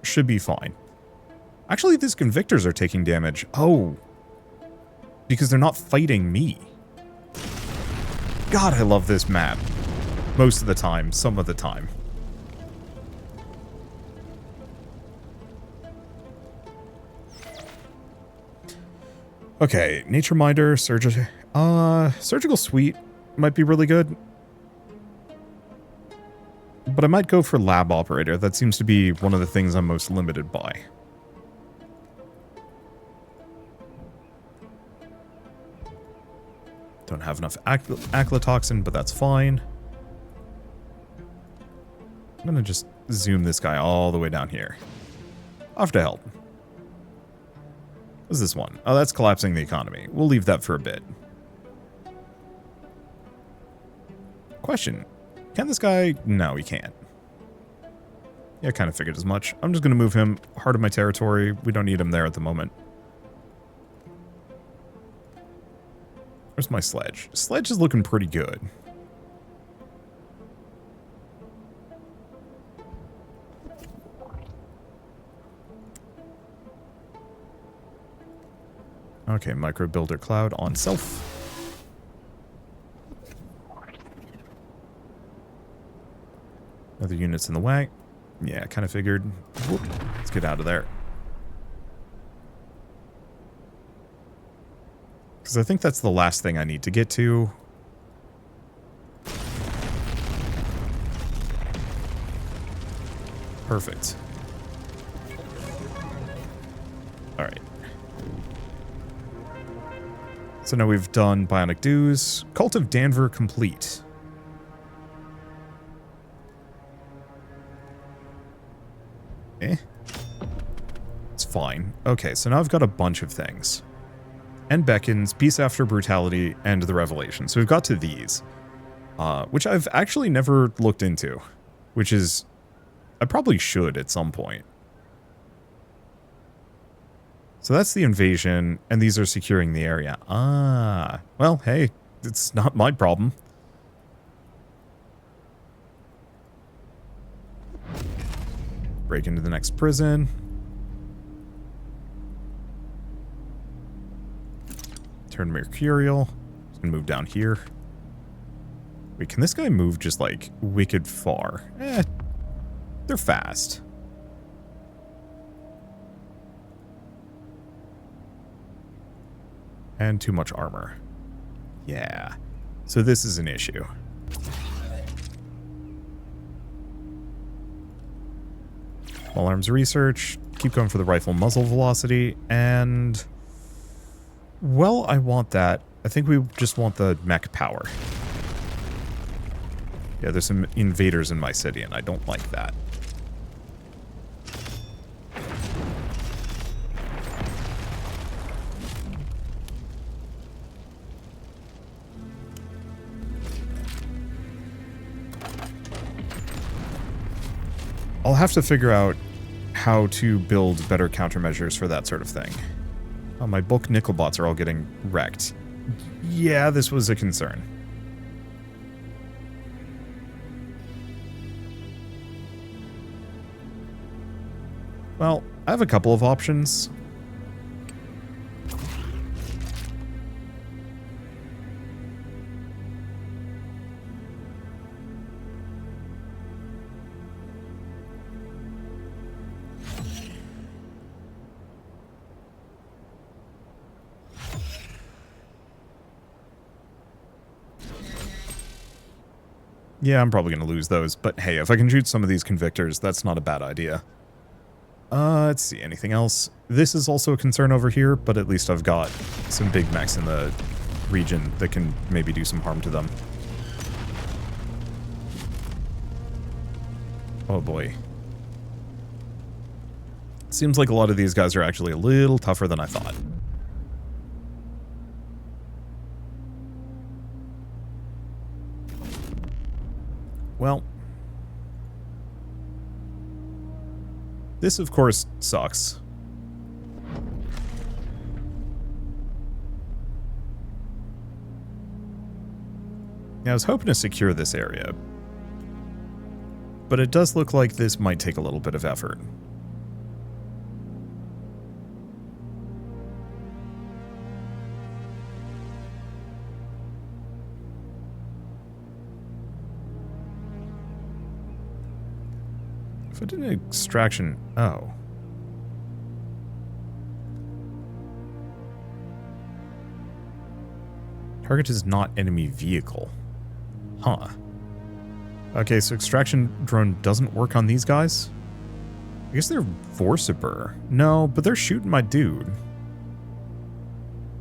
should be fine. Actually, these convictors are taking damage. Oh. Because they're not fighting me. God, I love this map. Most of the time, some of the time. Okay, Nature Minder, Surgical Suite might be really good. But I might go for Lab Operator. That seems to be one of the things I'm most limited by. Don't have enough aclitoxin, but that's fine. I'm gonna just zoom this guy all the way down here. Off to help. What's this one? Oh, that's collapsing the economy. We'll leave that for a bit. Question. Can this guy... No, he can't. Yeah, I kind of figured as much. I'm just gonna move him heart of my territory. We don't need him there at the moment. Where's my sledge? Sledge is looking pretty good. Okay, micro builder cloud on self. Other units in the way. Yeah, kind of figured. Whoop. Let's get out of there. Because I think that's the last thing I need to get to. Perfect. Alright. So now we've done Bionic Dues. Cult of Danver complete. It's fine. Okay, so now I've got a bunch of things. And Beckons, Peace After Brutality, and the Revelation. So we've got to these. Which I've actually never looked into. Which is... I probably should at some point. So that's the invasion, and these are securing the area. Ah, well, hey, it's not my problem. Break into the next prison. Turn Mercurial. Just gonna move down here. Wait, can this guy move just like wicked far? They're fast. And too much armor. Yeah. So this is an issue. Small arms research. Keep going for the rifle muzzle velocity. And... well, I want that. I think we just want the mech power. Yeah, there's some invaders in my city, and I don't like that. I'll have to figure out how to build better countermeasures for that sort of thing. Oh, my bulk nickel bots are all getting wrecked. Yeah, this was a concern. Well, I have a couple of options. Yeah, I'm probably going to lose those, but hey, if I can shoot some of these convictors, that's not a bad idea. Let's see, anything else? This is also a concern over here, but at least I've got some big mechs in the region that can maybe do some harm to them. Oh boy. Seems like a lot of these guys are actually a little tougher than I thought. Well, this of course sucks. Now, I was hoping to secure this area, but it does look like this might take a little bit of effort. If I did an extraction... Oh. Target is not enemy vehicle. Huh. Okay, so extraction drone doesn't work on these guys? I guess they're Vorsiber. No, but they're shooting my dude.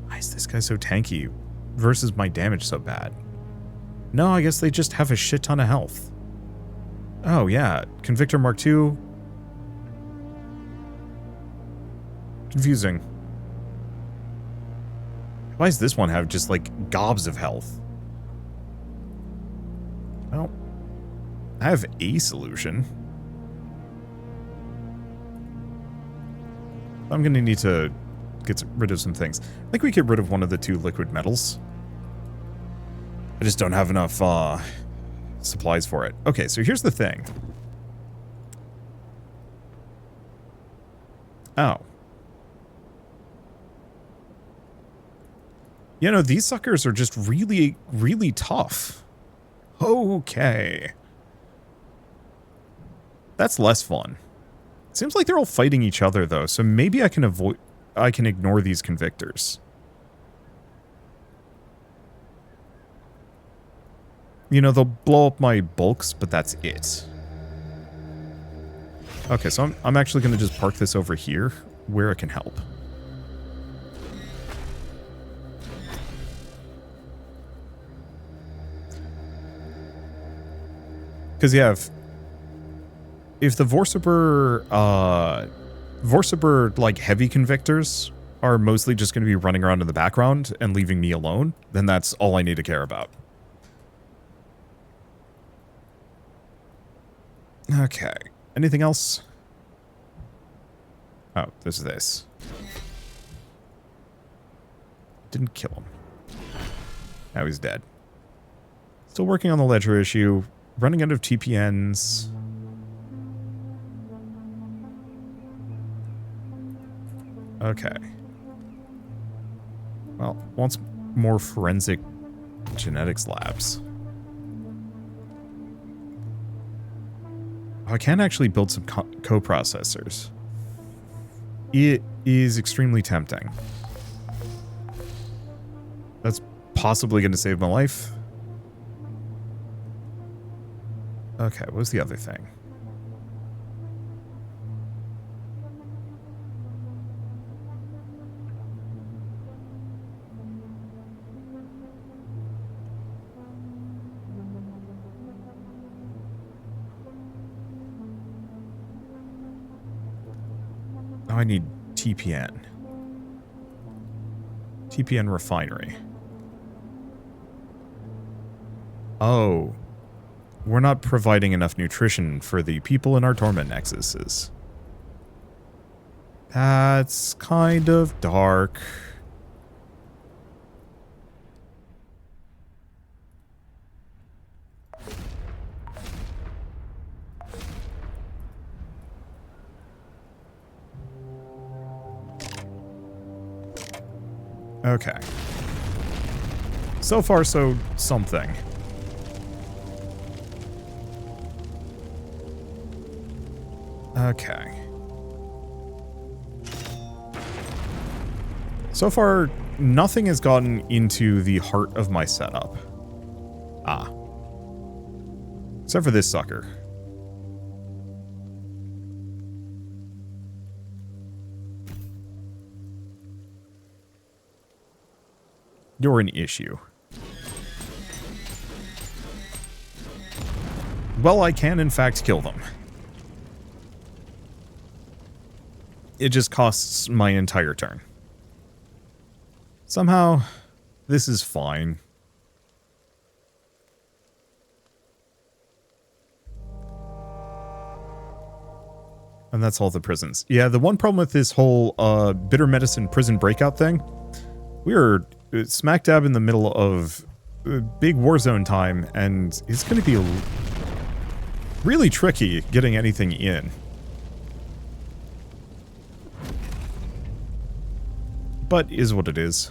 Why is this guy so tanky versus my damage so bad? No, I guess they just have a shit ton of health. Oh, yeah. Convictor Mark II. Confusing. Why does this one have just, like, gobs of health? Well, I have a solution. I'm going to need to get rid of some things. I think we get rid of one of the 2 liquid metals. I just don't have enough supplies for it. Okay, so here's the thing. Oh. You know, these suckers are just really, really tough. Okay. That's less fun. Seems like they're all fighting each other, though, so maybe I can ignore these convictors. You know, they'll blow up my bulks, but that's it. Okay, so I'm actually going to just park this over here, where it can help. Because, yeah, if the Vorsiber, like, heavy convictors are mostly just going to be running around in the background and leaving me alone, then that's all I need to care about. Okay. Anything else? Oh, there's this. Didn't kill him. Now he's dead. Still working on the ledger issue. Running out of TPNs. Okay. Well, wants more forensic genetics labs. I can actually build some coprocessors. It is extremely tempting. That's possibly going to save my life. Okay, what was the other thing? Oh, I need TPN. TPN refinery. Oh. We're not providing enough nutrition for the people in our torment nexuses. That's kind of dark. Okay. So far, so something. Okay. So far, nothing has gotten into the heart of my setup. Ah. Except for this sucker. You're an issue. Well, I can in fact kill them. It just costs my entire turn. Somehow, this is fine. And that's all the prisons. Yeah, the one problem with this whole bitter medicine prison breakout thing, we are smack dab in the middle of big war zone time, and it's going to be really tricky getting anything in. But is what it is.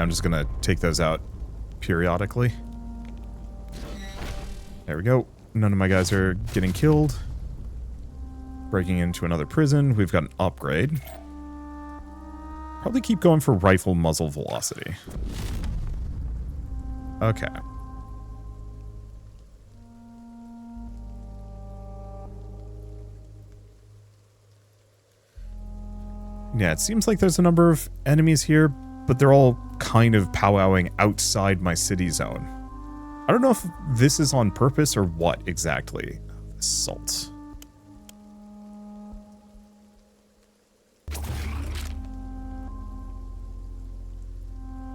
I'm just gonna take those out periodically. There we go. None of my guys are getting killed. Breaking into another prison. We've got an upgrade. Probably keep going for rifle muzzle velocity. Okay. Yeah, it seems like there's a number of enemies here, but they're all kind of powwowing outside my city zone. I don't know if this is on purpose or what exactly. Assault.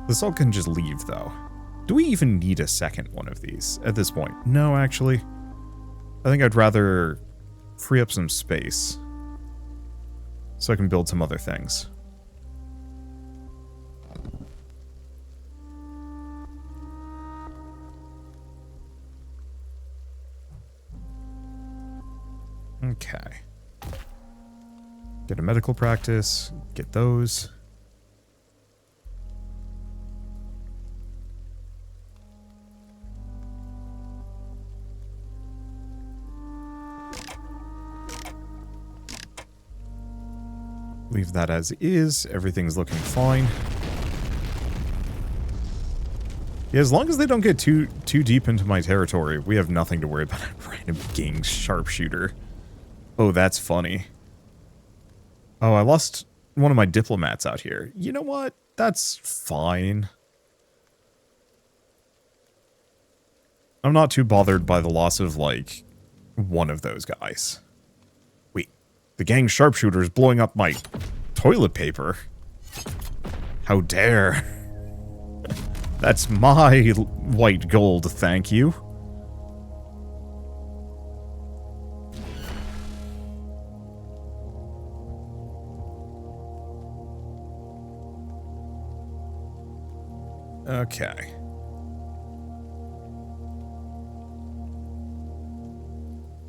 The assault can just leave, though. Do we even need a second one of these at this point? No, actually. I think I'd rather free up some space so I can build some other things. Okay. Get a medical practice, get those. Leave that as is. Everything's looking fine. Yeah, as long as they don't get too deep into my territory, we have nothing to worry about. A random gang sharpshooter. Oh, that's funny. Oh, I lost one of my diplomats out here. You know what? That's fine. I'm not too bothered by the loss of, like, one of those guys. Wait, the gang sharpshooter is blowing up my toilet paper. How dare. That's my white gold, thank you. Okay.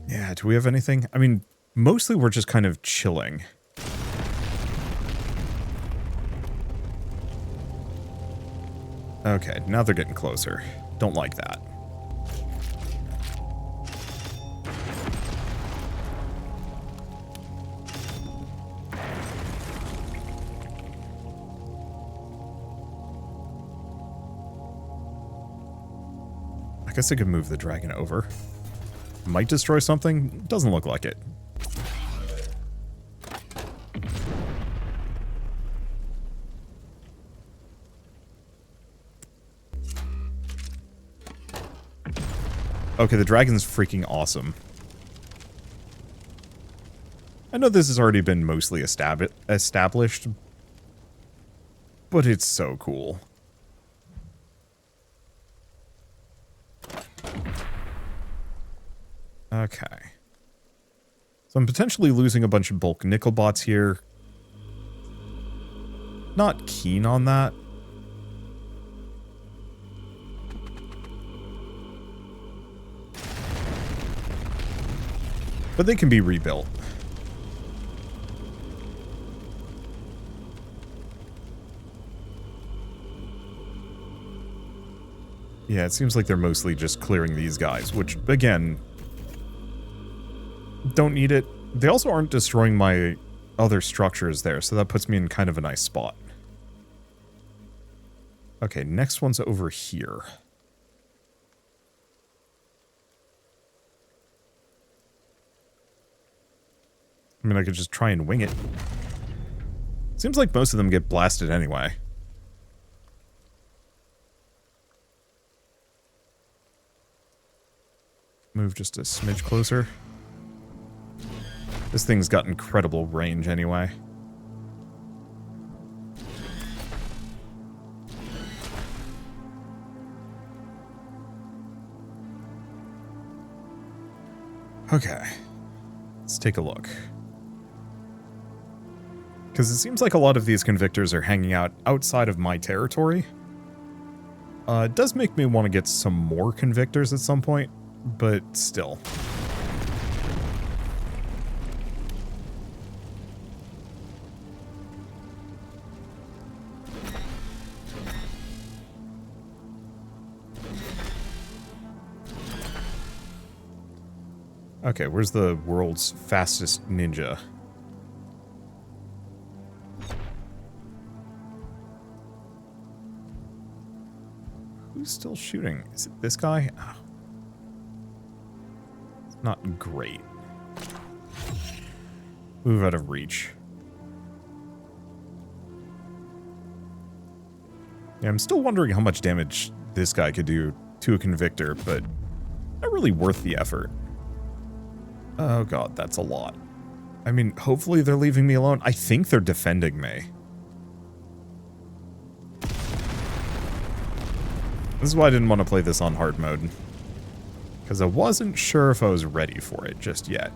Yeah, do we have anything? I mean, mostly we're just kind of chilling. Okay, now they're getting closer. Don't like that. I guess I could move the dragon over. Might destroy something? Doesn't look like it. Okay, the dragon's freaking awesome. I know this has already been mostly established, but it's so cool. Okay. So I'm potentially losing a bunch of bulk nickel bots here. Not keen on that. But they can be rebuilt. Yeah, it seems like they're mostly just clearing these guys, which, again, don't need it. They also aren't destroying my other structures there, so that puts me in kind of a nice spot. Okay, next one's over here. I mean, I could just try and wing it. Seems like most of them get blasted anyway. Move just a smidge closer. This thing's got incredible range anyway. Okay. Let's take a look. Because it seems like a lot of these convictors are hanging out outside of my territory. It does make me want to get some more convictors at some point, but still. Okay, where's the world's fastest ninja? Who's still shooting? Is it this guy? Oh. It's not great. Move out of reach. Yeah, I'm still wondering how much damage this guy could do to a convictor, but not really worth the effort. Oh god, that's a lot. I mean, hopefully they're leaving me alone. I think they're defending me. This is why I didn't want to play this on hard mode. Because I wasn't sure if I was ready for it just yet.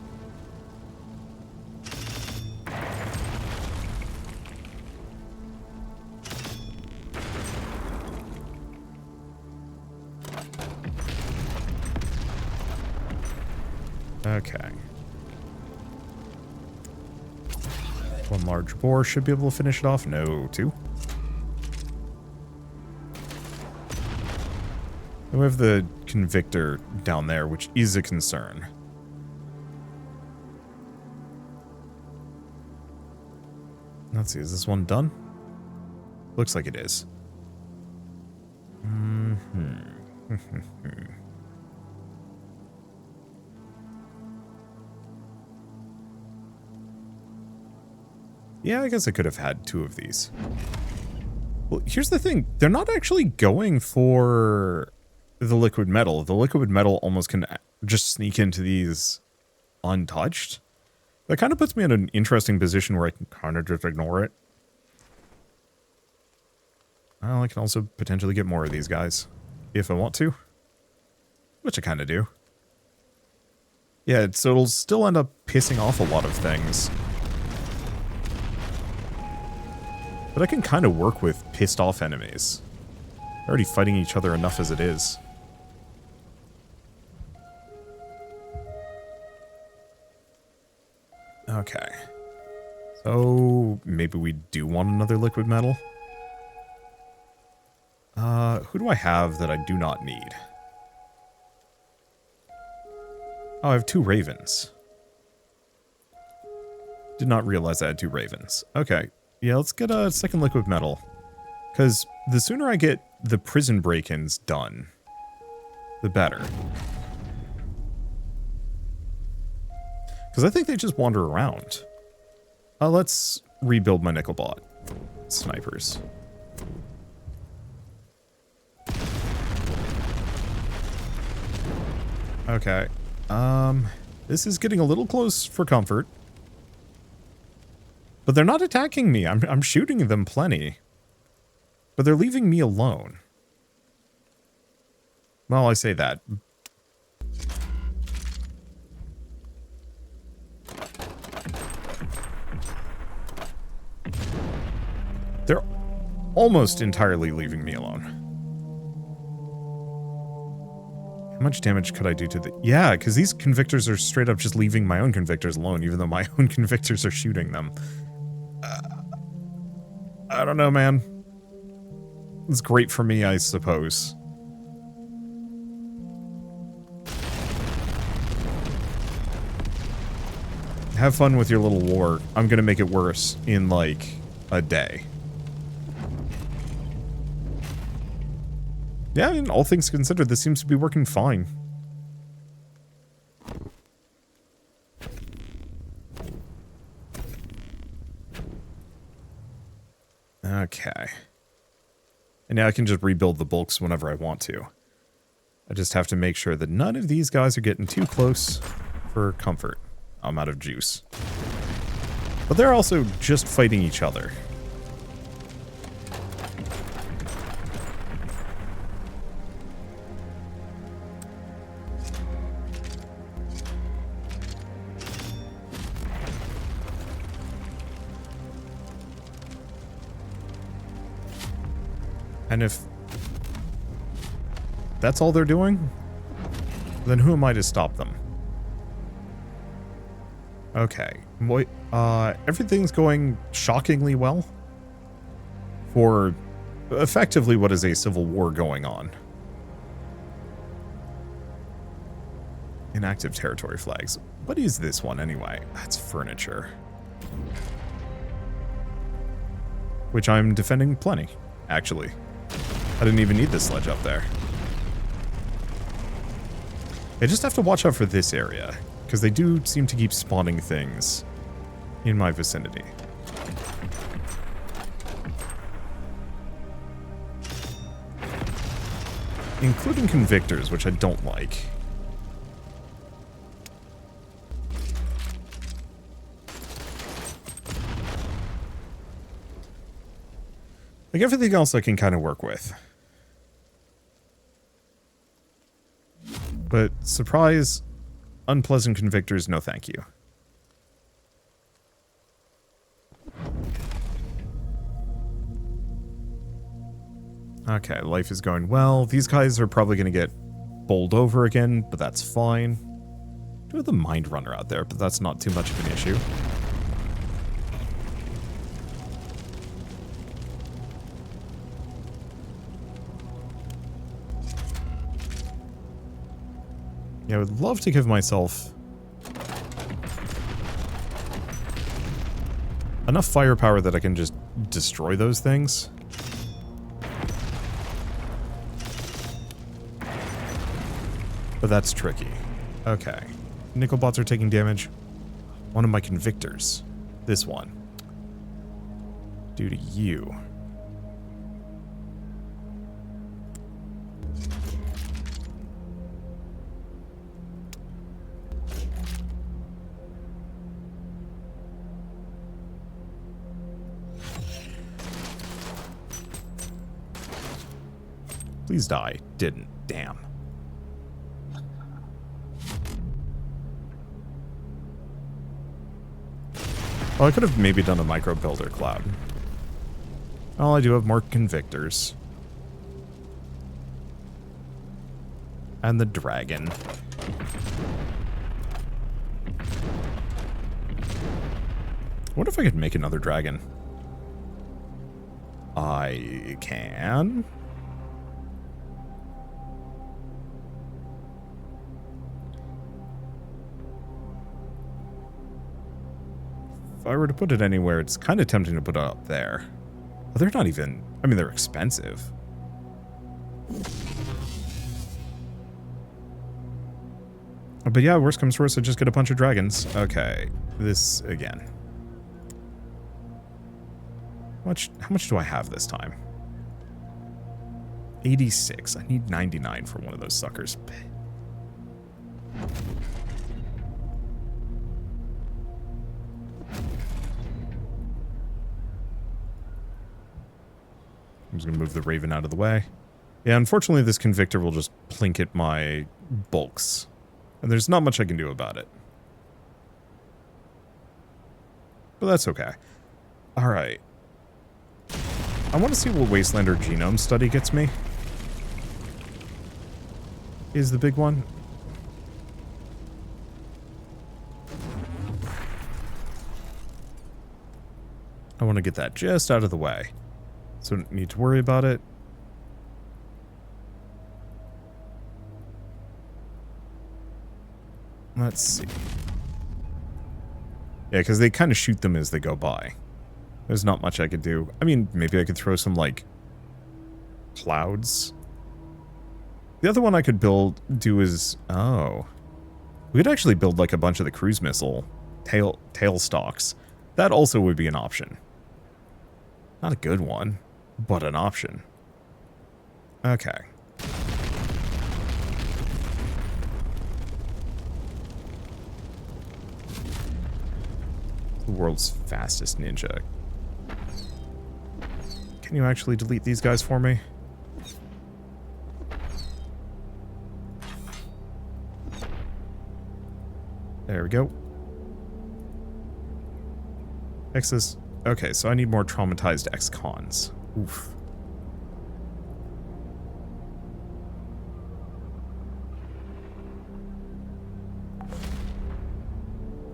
Okay. One large bore should be able to finish it off. No, two. And we have the convictor down there, which is a concern. Let's see, is this one done? Looks like it is. Yeah, I guess I could have had two of these. Well, here's the thing. They're not actually going for the liquid metal. The liquid metal almost can just sneak into these untouched. That kind of puts me in an interesting position where I can kind of just ignore it. Well, I can also potentially get more of these guys if I want to. Which I kind of do. Yeah, so it'll still end up pissing off a lot of things. But I can kind of work with pissed off enemies. They're already fighting each other enough as it is. Okay. So maybe we do want another liquid metal. Who do I have that I do not need? Oh, I have two ravens. Did not realize I had two ravens. Okay. Yeah, let's get a second liquid metal. Because the sooner I get the prison break-ins done, the better. Because I think they just wander around. Let's rebuild my nickel bot. Snipers. Okay. This is getting a little close for comfort. But they're not attacking me. I'm shooting them plenty. But they're leaving me alone. Well, I say that. They're almost entirely leaving me alone. How much damage could I do to the... Yeah, because these convictors are straight up just leaving my own convictors alone, even though my own convictors are shooting them. I don't know, man. It's great for me, I suppose. Have fun with your little war. I'm gonna make it worse in, like, a day. Yeah, I mean, all things considered, this seems to be working fine. Okay. And now I can just rebuild the bulks whenever I want to. I just have to make sure that none of these guys are getting too close for comfort. I'm out of juice. But they're also just fighting each other. And if that's all they're doing, then who am I to stop them? Okay. Everything's going shockingly well for effectively what is a civil war going on. Inactive territory flags. What is this one anyway? That's furniture. Which I'm defending plenty, actually. I didn't even need this sledge up there. I just have to watch out for this area, because they do seem to keep spawning things in my vicinity. Including convictors, which I don't like. Like everything else I can kind of work with. But surprise, unpleasant convictors, no thank you. Okay, life is going well. These guys are probably going to get bowled over again, but that's fine. Do have the Mind Runner out there, but that's not too much of an issue. Yeah, I would love to give myself enough firepower that I can just destroy those things. But that's tricky. Okay. Nickel bots are taking damage. One of my convictors. This one. Due to you. Please die. Didn't. Damn. Oh, I could have maybe done a micro builder cloud. Oh, I do have more convictors. And the dragon. I wonder if I could make another dragon. I can. If I were to put it anywhere, it's kind of tempting to put it up there. But they're not even... I mean, they're expensive. But yeah, worst comes to worst, I just get a bunch of dragons. Okay, this again. How much do I have this time? 86. I need 99 for one of those suckers. I'm just going to move the Raven out of the way. Yeah, unfortunately this Convictor will just plink at my bulks. And there's not much I can do about it. But that's okay. Alright. I want to see what Wastelander Genome Study gets me. Is the big one. I want to get that just out of the way. So don't need to worry about it. Let's see. Yeah, because they kind of shoot them as they go by. There's not much I could do. I mean, maybe I could throw some, like, clouds. The other one I could do is... Oh. We could actually build, like, a bunch of the cruise missile tail stalks. That also would be an option. Not a good one, but an option. Okay. The world's fastest ninja. Can you actually delete these guys for me? There we go. X's. Okay, so I need more traumatized ex-cons. Oof.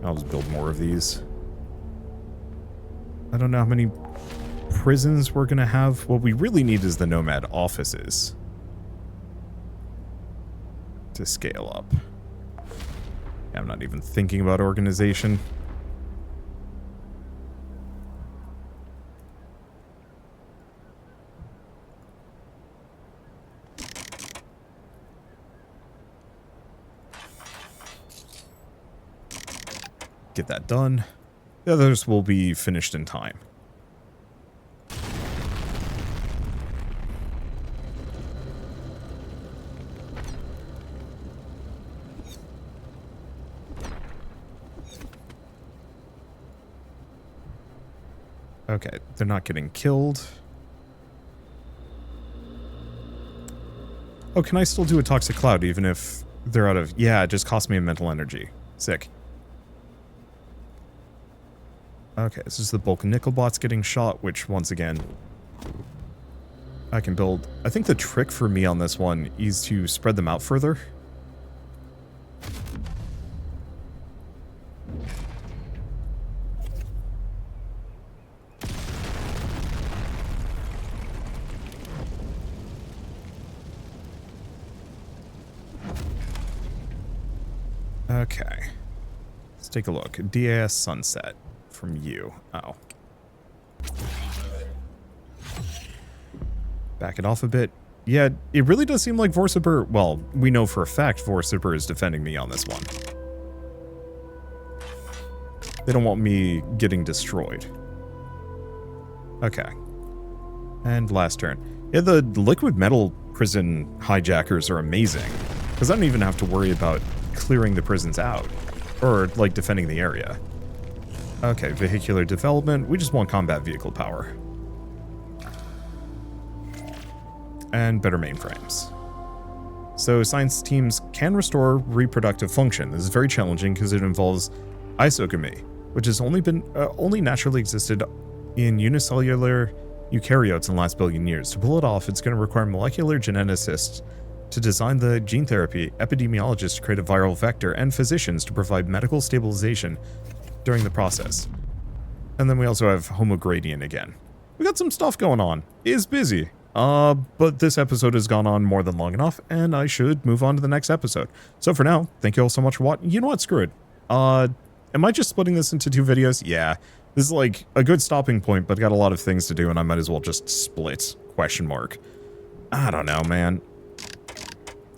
I'll just build more of these. I don't know how many prisons we're gonna have. What we really need is the nomad offices to scale up. I'm not even thinking about organization. Get that done. The others will be finished in time. Okay, they're not getting killed. Oh, can I still do a toxic cloud even if they're out of... Yeah, it just cost me a mental energy. Sick. Okay, this is the bulk nickel bots getting shot, which, once again, I can build. I think the trick for me on this one is to spread them out further. Okay. Let's take a look. DAS Sunset from you. Oh. Back it off a bit. Yeah, it really does seem like Vorsiper... Well, we know for a fact Vorsiper is defending me on this one. They don't want me getting destroyed. Okay. And last turn. Yeah, the liquid metal prison hijackers are amazing. Because I don't even have to worry about clearing the prisons out. Or, like, defending the area. Okay, vehicular development. We just want combat vehicle power. And better mainframes. So science teams can restore reproductive function. This is very challenging because it involves isogamy, which has only naturally existed in unicellular eukaryotes in the last billion years. To pull it off, it's going to require molecular geneticists to design the gene therapy, epidemiologists to create a viral vector, and physicians to provide medical stabilization during the process. And then we also have homogradient again. We got some stuff going on. It's busy. But this episode has gone on more than long enough, and I should move on to the next episode. So for now, thank you all so much for watching. You know what? Screw it. Am I just splitting this into 2 videos? Yeah. This is like a good stopping point, but got a lot of things to do, and I might as well just split, question mark. I don't know, man.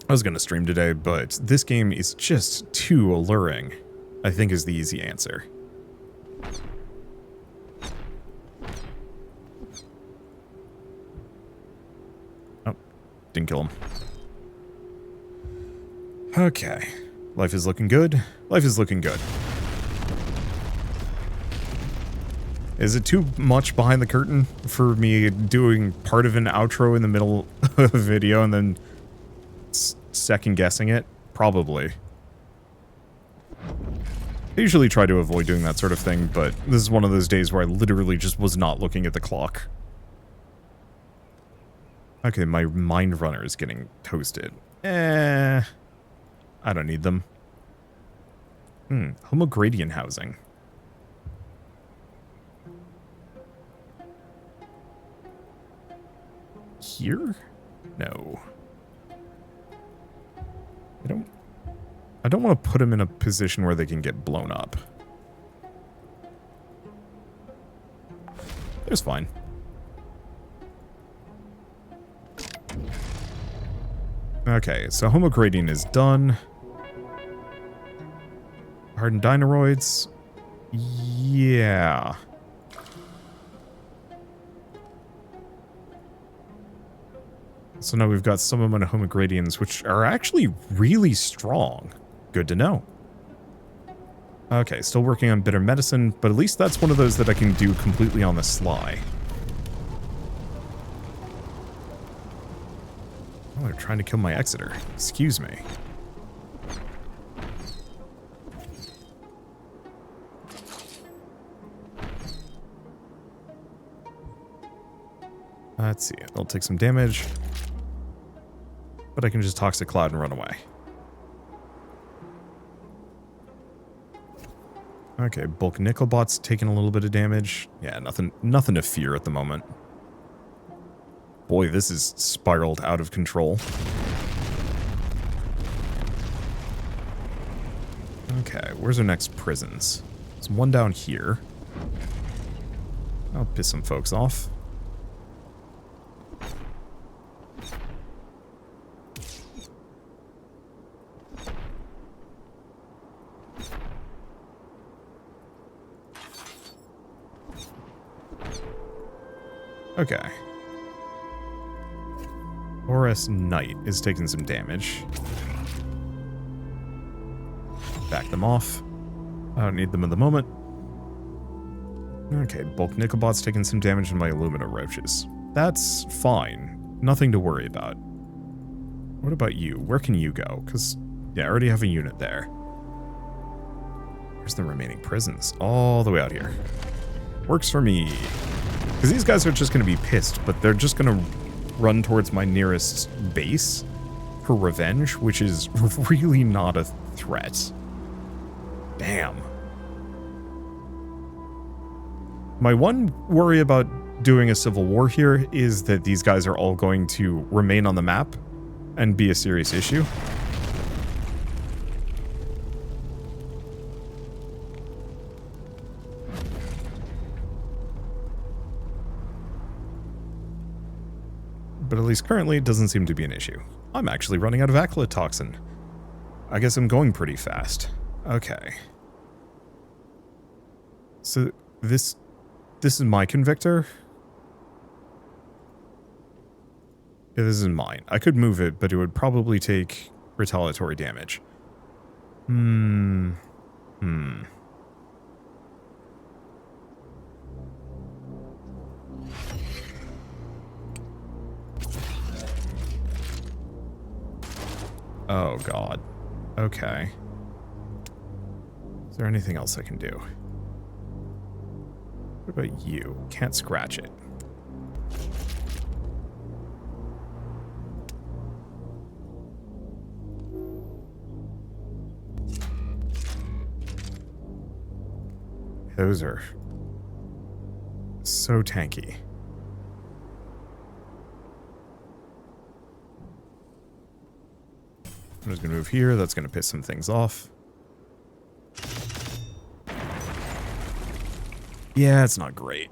I was gonna stream today, but this game is just too alluring, I think is the easy answer. Oh, didn't kill him. Okay. Life is looking good. Life is looking good. Is it too much behind the curtain for me doing part of an outro in the middle of a video and then second guessing it? Probably. I usually try to avoid doing that sort of thing, but this is one of those days where I literally just was not looking at the clock. Okay, my mind runner is getting toasted. I don't need them. Homogradient housing. Here? No. I don't want to put them in a position where they can get blown up. It's fine. Okay, so homogradient is done. Hardened dinaroids. Yeah. So now we've got some amount of homogradients, which are actually really strong. Good to know. Okay, still working on bitter medicine, but at least that's one of those that I can do completely on the sly. Oh, they're trying to kill my Exeter. Excuse me. Let's see. They'll take some damage. But I can just toxic cloud and run away. Okay, bulk nickel bot's taking a little bit of damage. Yeah, nothing to fear at the moment. Boy, this is spiraled out of control. Okay, where's our next prisons? There's one down here. I'll piss some folks off. Okay. Horus Knight is taking some damage. Back them off. I don't need them at the moment. Okay, Bulk Nickelbot's taking some damage from my Illumina Roaches. That's fine. Nothing to worry about. What about you? Where can you go? Because, yeah, I already have a unit there. Where's the remaining prisons? All the way out here. Works for me. Because these guys are just going to be pissed, but they're just going to run towards my nearest base for revenge, which is really not a threat. Damn. My one worry about doing a civil war here is that these guys are all going to remain on the map and be a serious issue. But at least currently it doesn't seem to be an issue. I'm actually running out of accolatoxin. I guess I'm going pretty fast. Okay. So this is my convictor? Yeah, this is mine. I could move it, but it would probably take retaliatory damage. Oh, God. Okay. Is there anything else I can do? What about you? Can't scratch it. Those are so tanky. I'm just going to move here. That's going to piss some things off. Yeah, it's not great.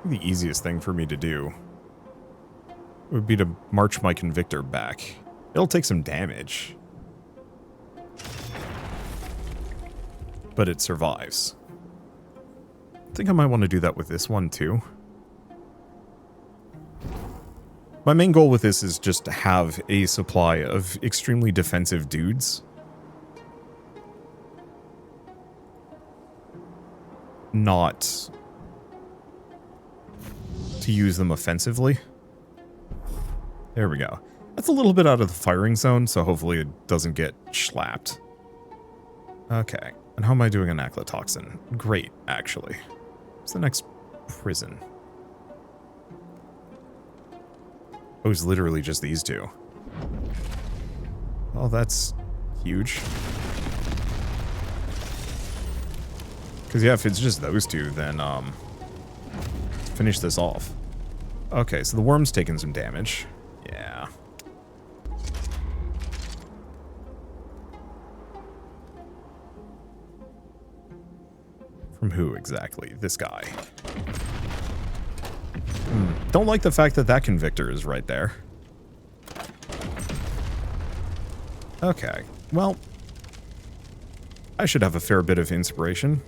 The easiest thing for me to do would be to march my convictor back. It'll take some damage, but it survives. I think I might want to do that with this one too. My main goal with this is just to have a supply of extremely defensive dudes. Not to use them offensively. There we go. That's a little bit out of the firing zone, so hopefully it doesn't get schlapped. Okay. And how am I doing on accolatoxin? Great, actually. What's the next prison? Oh, it's literally just these two. Oh, that's huge. Because, yeah, if it's just those two, then, finish this off. Okay, so the worm's taking some damage. Yeah. From who exactly? This guy. Don't like the fact that that convictor is right there. Okay, well, I should have a fair bit of inspiration.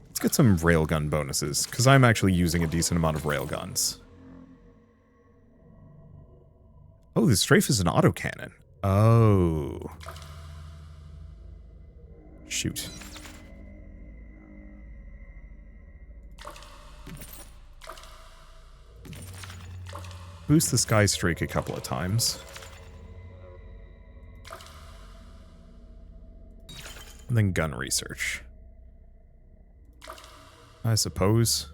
Let's get some railgun bonuses, because I'm actually using a decent amount of railguns. Oh, the strafe is an autocannon. Oh. Shoot. Boost the sky streak a couple of times. And then gun research. I suppose.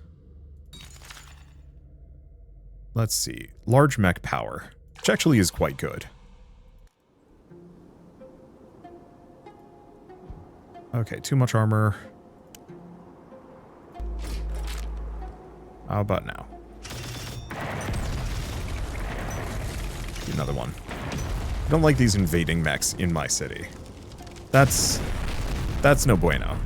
Let's see. Large mech power, which actually is quite good. Okay, too much armor. How about now? Another one. I don't like these invading mechs in my city. That's no bueno.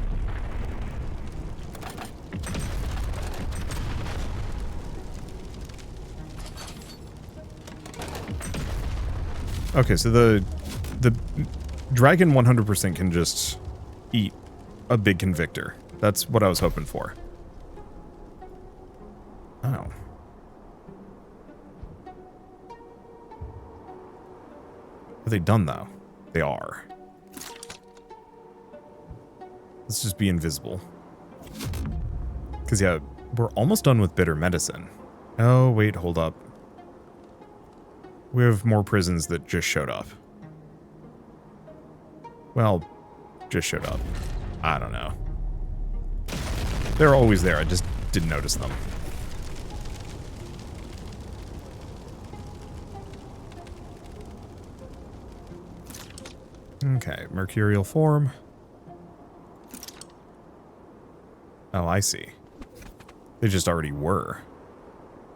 Okay, so the dragon 100% can just eat a big convictor. That's what I was hoping for. Oh. Are they done, though? They are. Let's just be invisible. Because, yeah, we're almost done with bitter medicine. Oh, wait, hold up. We have more prisons that just showed up. Well, just showed up. I don't know. They're always there, I just didn't notice them. Okay, mercurial form. Oh, I see. They just already were.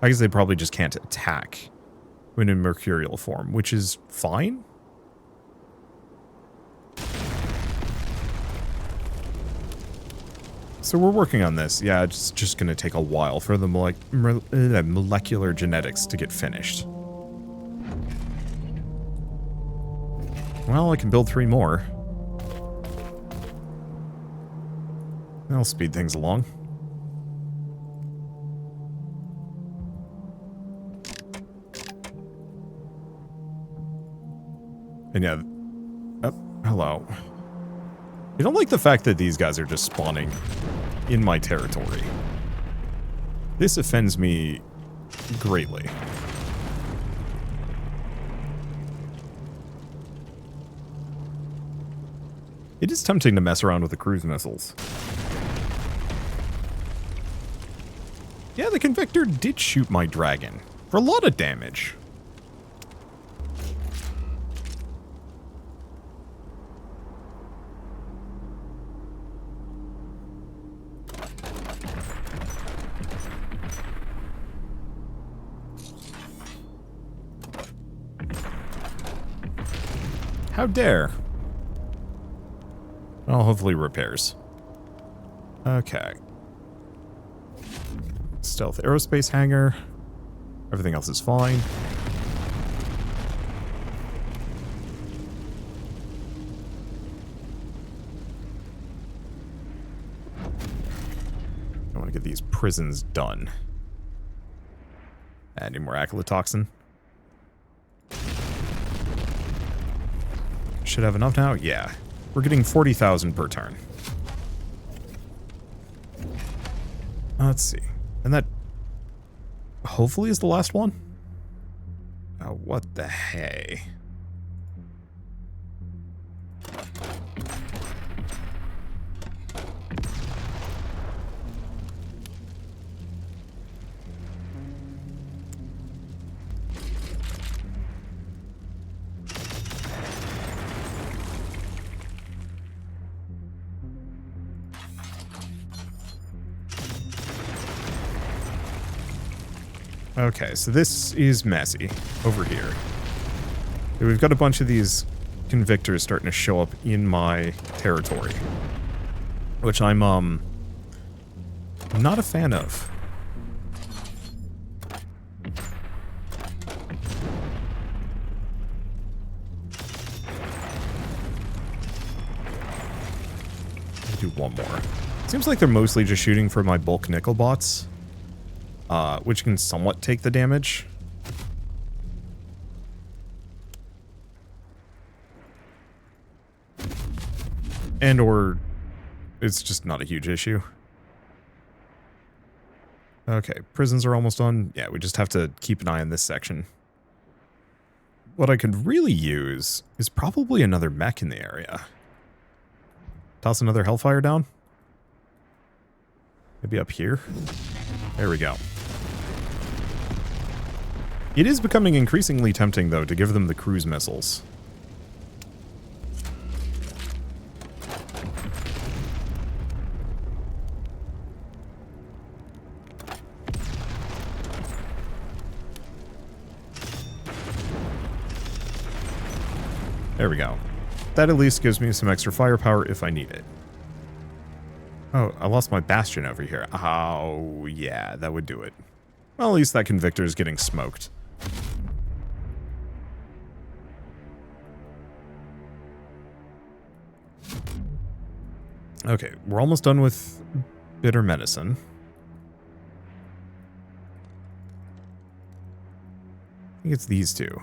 I guess they probably just can't attack when in mercurial form, which is fine. So we're working on this. Yeah, it's just going to take a while for the molecular genetics to get finished. Well, I can build 3 more. That'll speed things along. And yeah, oh, hello. I don't like the fact that these guys are just spawning in my territory. This offends me greatly. It is tempting to mess around with the cruise missiles. Yeah, the convictor did shoot my dragon for a lot of damage. How dare? Well, hopefully repairs. Okay. Stealth aerospace hangar. Everything else is fine. I want to get these prisons done. Add any more acylatoxin. Should have enough now? Yeah. We're getting 40,000 per turn. Let's see. And that hopefully is the last one? Oh, what the hey? Okay, so this is messy over here. We've got a bunch of these convictors starting to show up in my territory, which I'm not a fan of. I'll do one more. Seems like they're mostly just shooting for my bulk nickel bots. Which can somewhat take the damage. And or it's just not a huge issue. Okay, prisons are almost done. Yeah, we just have to keep an eye on this section. What I could really use is probably another mech in the area. Toss another Hellfire down. Maybe up here. There we go. It is becoming increasingly tempting, though, to give them the cruise missiles. There we go. That at least gives me some extra firepower if I need it. Oh, I lost my bastion over here. Oh, yeah, that would do it. Well, at least that convictor is getting smoked. Okay, we're almost done with bitter medicine. I think it's these two.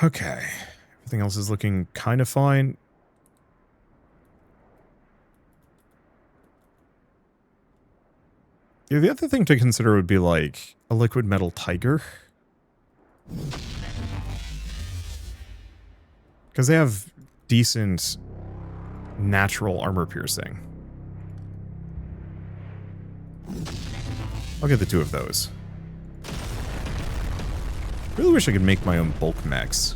Okay. Everything else is looking kind of fine. Yeah, the other thing to consider would be like a liquid metal tiger. Because they have decent natural armor piercing. I'll get the two of those. Really wish I could make my own bulk mechs.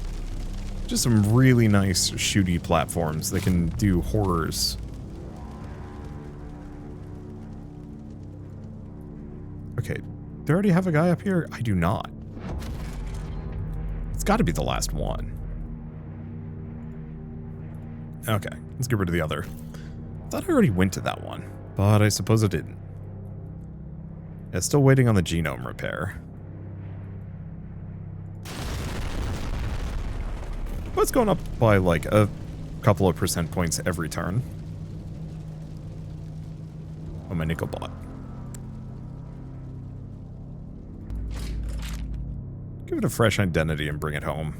Just some really nice shooty platforms that can do horrors. Okay, do I already have a guy up here? I do not. It's got to be the last one. Okay, let's get rid of the other. I thought I already went to that one, but I suppose I didn't. Yeah, still waiting on the genome repair. But it's going up by like a couple of percent points every turn. Oh, my nickel bot. Give it a fresh identity and bring it home.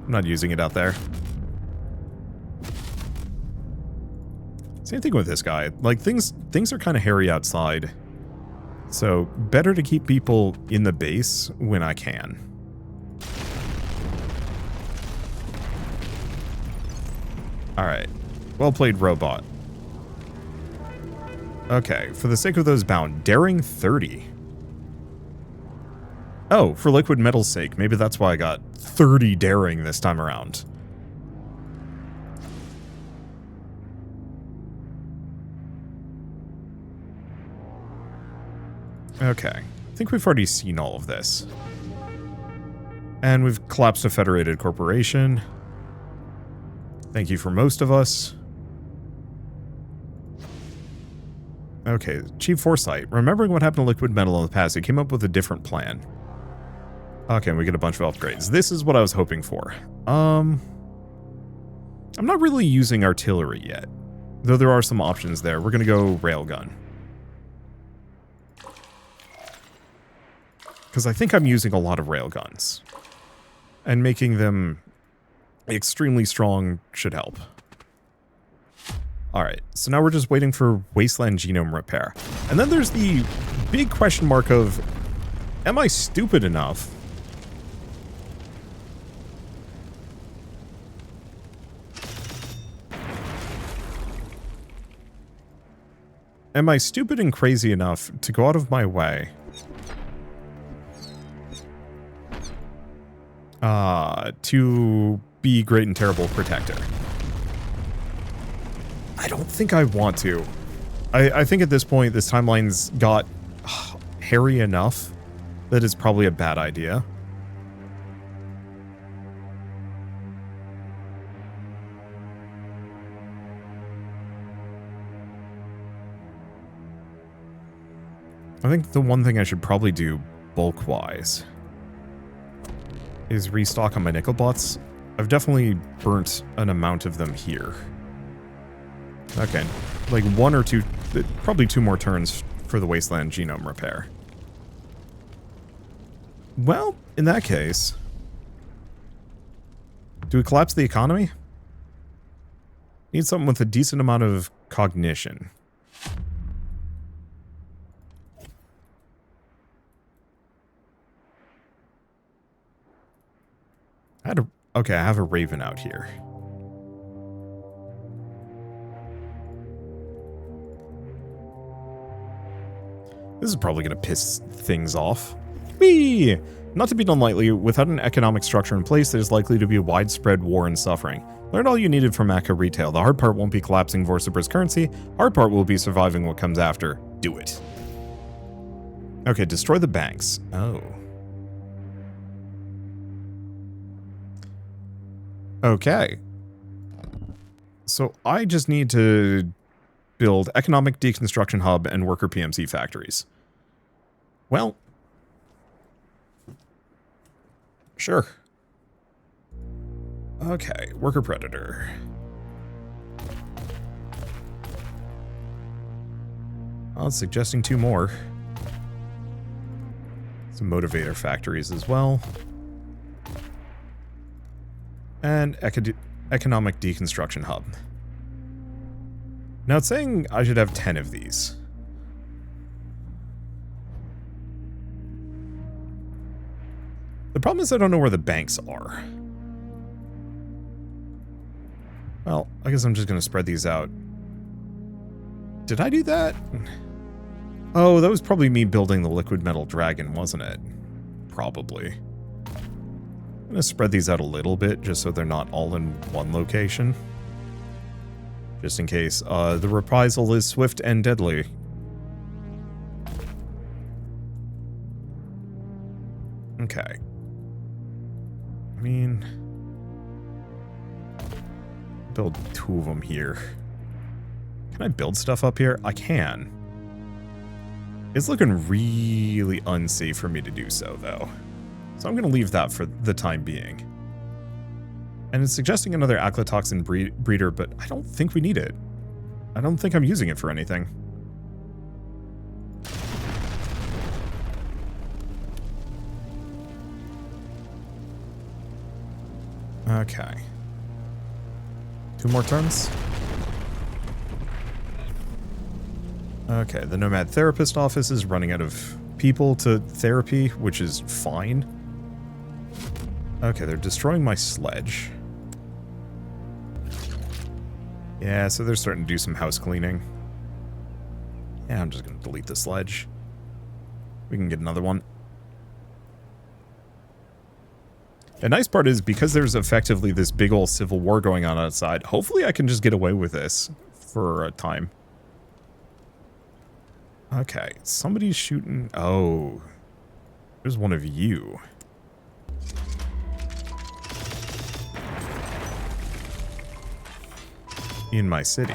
I'm not using it out there. Same thing with this guy. Like, things are kind of hairy outside. So, better to keep people in the base when I can. Alright. Well played, robot. Okay, for the sake of those bound, daring 30. Oh, for liquid metal's sake. Maybe that's why I got 30 daring this time around. Okay. I think we've already seen all of this. And we've collapsed a federated corporation. Thank you for most of us. Okay, Chief Foresight. Remembering what happened to liquid metal in the past, he came up with a different plan. Okay, we get a bunch of upgrades. This is what I was hoping for. I'm not really using artillery yet, though there are some options there. We're going to go railgun. Because I think I'm using a lot of railguns. And making them extremely strong should help. Alright, so now we're just waiting for Wasteland Genome Repair. And then there's the big question mark of, am I stupid enough and crazy enough to go out of my way to be great and terrible protector? I don't think I want to. I think at this point, this timeline's got hairy enough that it's probably a bad idea. I think the one thing I should probably do bulk-wise is restock on my nickel bots. I've definitely burnt an amount of them here. Okay, like one or two, probably two more turns for the Wasteland Genome Repair. Well, in that case, do we collapse the economy? Need something with a decent amount of cognition. Okay, I have a Raven out here. This is probably going to piss things off. Whee! Not to be done lightly, without an economic structure in place, there's likely to be widespread war and suffering. Learn all you needed from Akka Retail. The hard part won't be collapsing Vorcibra's currency. Hard part will be surviving what comes after. Do it. Okay, destroy the banks. Oh. Okay. So I just need to build economic deconstruction hub and worker PMC factories. Well. Sure. Okay, worker predator. I was suggesting 2 more. Some motivator factories as well. And economic deconstruction hub. Now it's saying I should have 10 of these. The problem is I don't know where the banks are. Well, I guess I'm just going to spread these out. Did I do that? Oh, that was probably me building the liquid metal dragon, wasn't it? Probably. I'm going to spread these out a little bit, just so they're not all in one location. Just in case. The reprisal is swift and deadly. Okay. I mean... build 2 of them here. Can I build stuff up here? I can. It's looking really unsafe for me to do so, though. So I'm going to leave that for the time being. And it's suggesting another aclotoxin breeder, but I don't think we need it. I don't think I'm using it for anything. Okay. 2 more turns. Okay, the Nomad Therapist office is running out of people to therapy, which is fine. Okay, they're destroying my sledge. Yeah, so they're starting to do some house cleaning. Yeah, I'm just going to delete the sledge. We can get another one. The nice part is, because there's effectively this big old civil war going on outside, hopefully I can just get away with this for a time. Okay, somebody's shooting... Oh. There's one of you. In my city.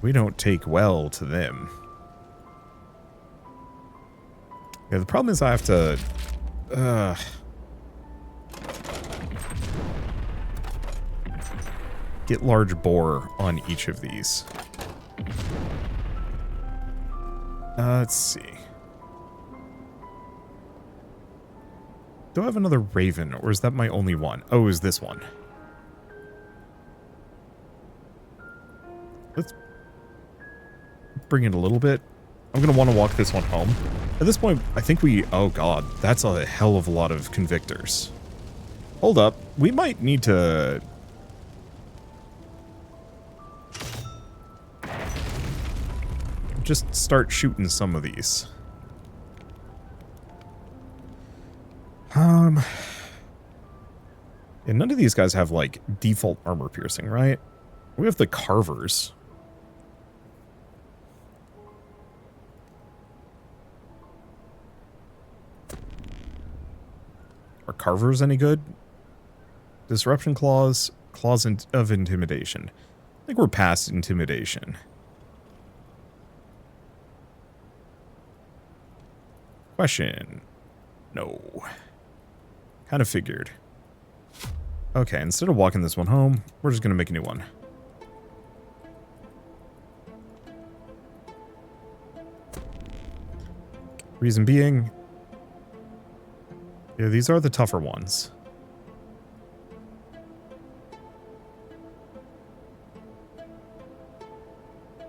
We don't take well to them. Yeah, the problem is I have to... get large bore on each of these. Let's see. Do I have another raven, or is that my only one? Oh, is this one? Let's bring it a little bit. I'm going to want to walk this one home. At this point, I think we... Oh god, that's a hell of a lot of convictors. Hold up. We might need to... just start shooting some of these. And none of these guys have, like, default armor piercing, right? We have the carvers. Are carvers any good? Disruption clause, clause of intimidation. I think we're past intimidation. Question. No. Kind of figured. Okay, instead of walking this one home, we're just going to make a new one. Reason being... yeah, these are the tougher ones.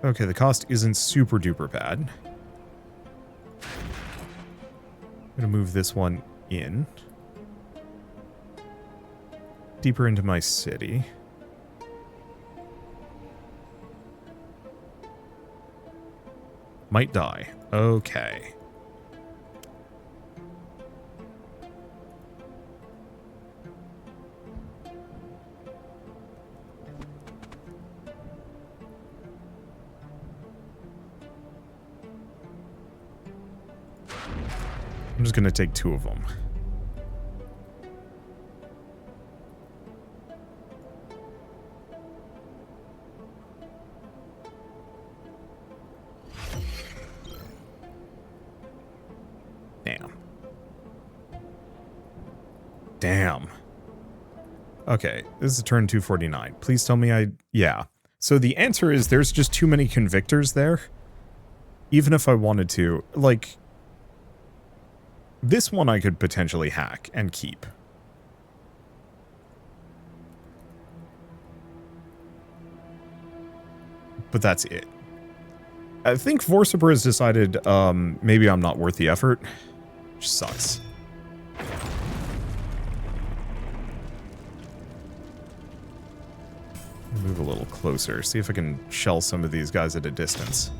Okay, the cost isn't super duper bad. I'm going to move this one in. Deeper into my city. Might die. Okay. I'm just going to take 2 of them. Damn. Damn. Okay, this is turn 249. Please tell me yeah. So the answer is there's just too many convictors there. Even if I wanted to. Like, this one I could potentially hack and keep. But that's it. I think Vorsiper has decided maybe I'm not worth the effort. Which sucks. Move a little closer. See if I can shell some of these guys at a distance.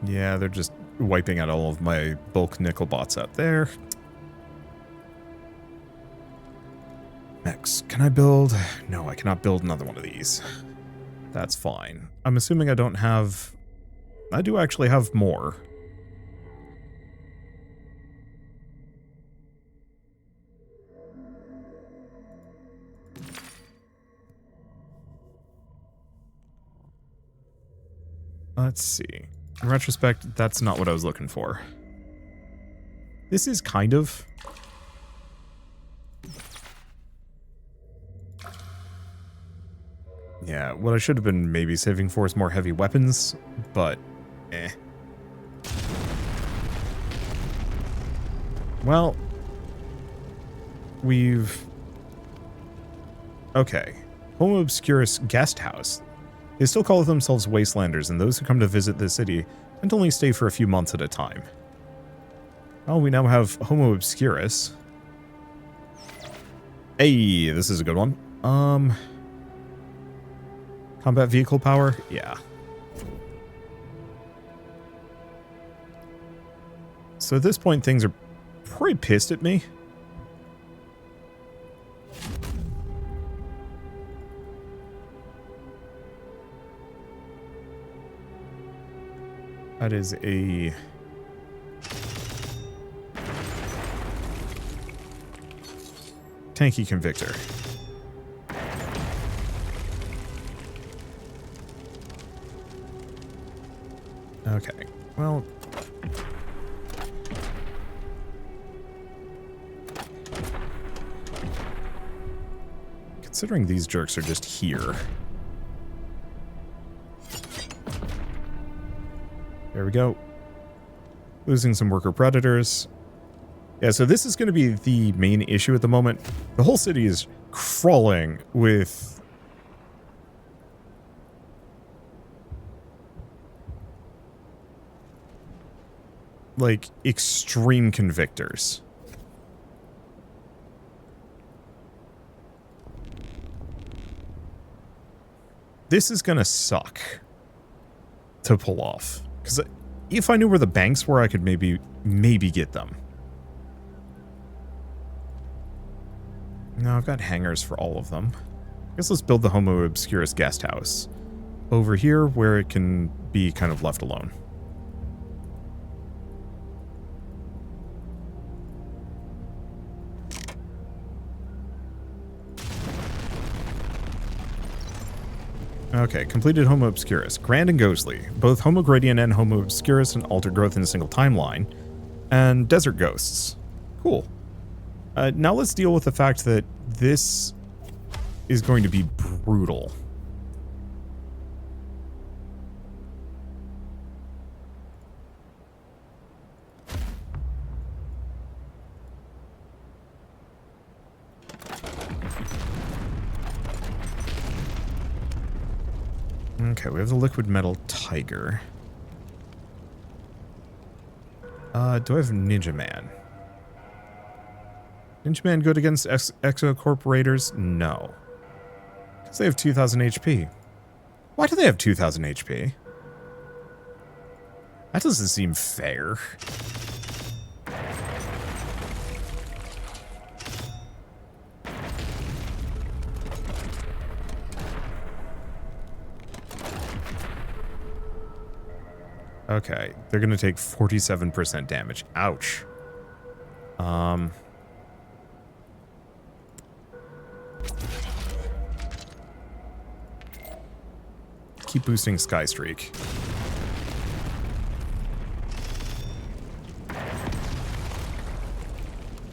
Yeah, they're just wiping out all of my bulk nickel bots out there. Next, can I build? No, I cannot build another one of these. That's fine. I'm assuming I don't have... I do actually have more. Let's see. In retrospect, that's not what I was looking for. This is kind of... Yeah, what I should have been maybe saving for is more heavy weapons, but eh. Well, we've... Okay. Homo Obscurus Guest House. They still call themselves Wastelanders, and those who come to visit the city tend to only stay for a few months at a time. Well, we now have Homo Obscurus. Hey, this is a good one. Combat vehicle power? Yeah. So at this point, things are pretty pissed at me. That is a... tanky convictor. Okay, well... considering these jerks are just here... There we go. Losing some worker predators. Yeah, so this is going to be the main issue at the moment. The whole city is crawling with... like, extreme convictors. This is going to suck to pull off. Because if I knew where the banks were, I could maybe get them. No, I've got hangars for all of them. I guess let's build the Homo Obscurus guest house over here where it can be kind of left alone. Okay, completed Homo Obscurus. Grand and ghostly. Both Homo Gradient and Homo Obscurus and altered growth in a single timeline. And desert ghosts. Cool. Now let's deal with the fact that this is going to be brutal. Okay, we have the liquid metal tiger. Do I have Ninja Man? Ninja Man good against exocorporators? No. Because they have 2,000 HP. Why do they have 2,000 HP? That doesn't seem fair. Okay, they're going to take 47% damage. Ouch. Keep boosting Sky Streak.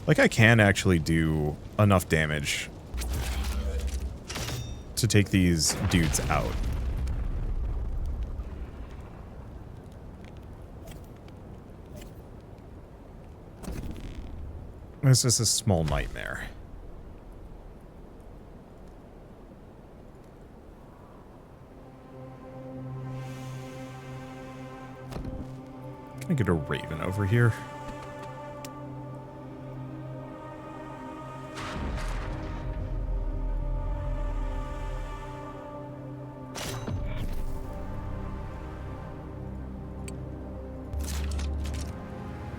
Like, I can actually do enough damage to take these dudes out. It's just a small nightmare. Can I get a Raven over here?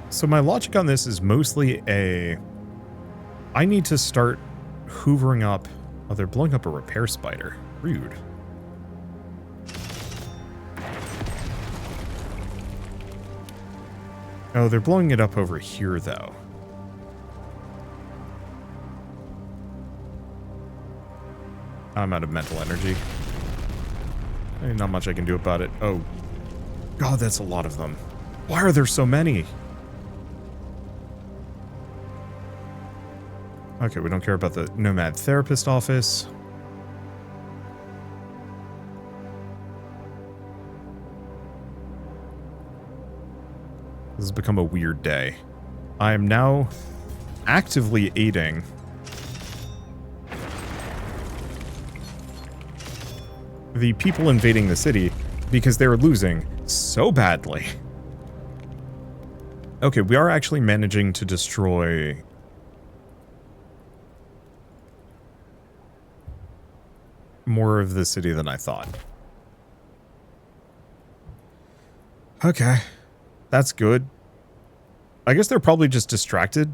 So my logic on this is mostly I need to start hoovering up... Oh, they're blowing up a repair spider. Rude. Oh, they're blowing it up over here, though. I'm out of mental energy. Not much I can do about it. Oh. God, that's a lot of them. Why are there so many? Okay, we don't care about the Nomad Therapist office. This has become a weird day. I am now actively aiding the people invading the city because they're losing so badly. Okay, we are actually managing to destroy... more of the city than I thought. Okay. That's good. I guess they're probably just distracted.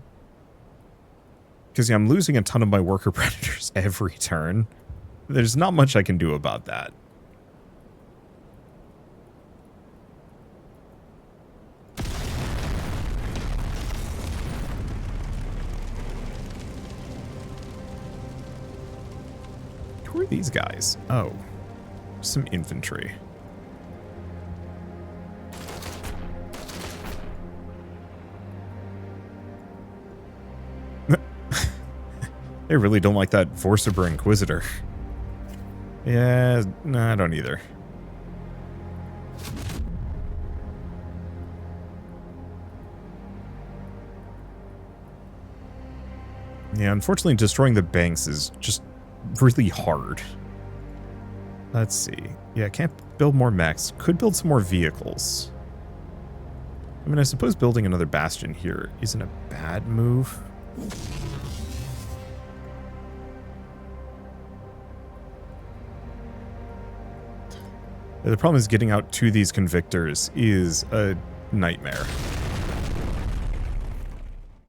Because yeah, I'm losing a ton of my worker predators every turn. There's not much I can do about that. Who are these guys? Oh, some infantry. They really don't like that Vorsaber Inquisitor. Yeah, no, I don't either. Yeah, unfortunately destroying the banks is just really hard. Let's see. Yeah, can't build more mechs. Could build some more vehicles. I mean, I suppose building another bastion here isn't a bad move. The problem is getting out to these convictors is a nightmare.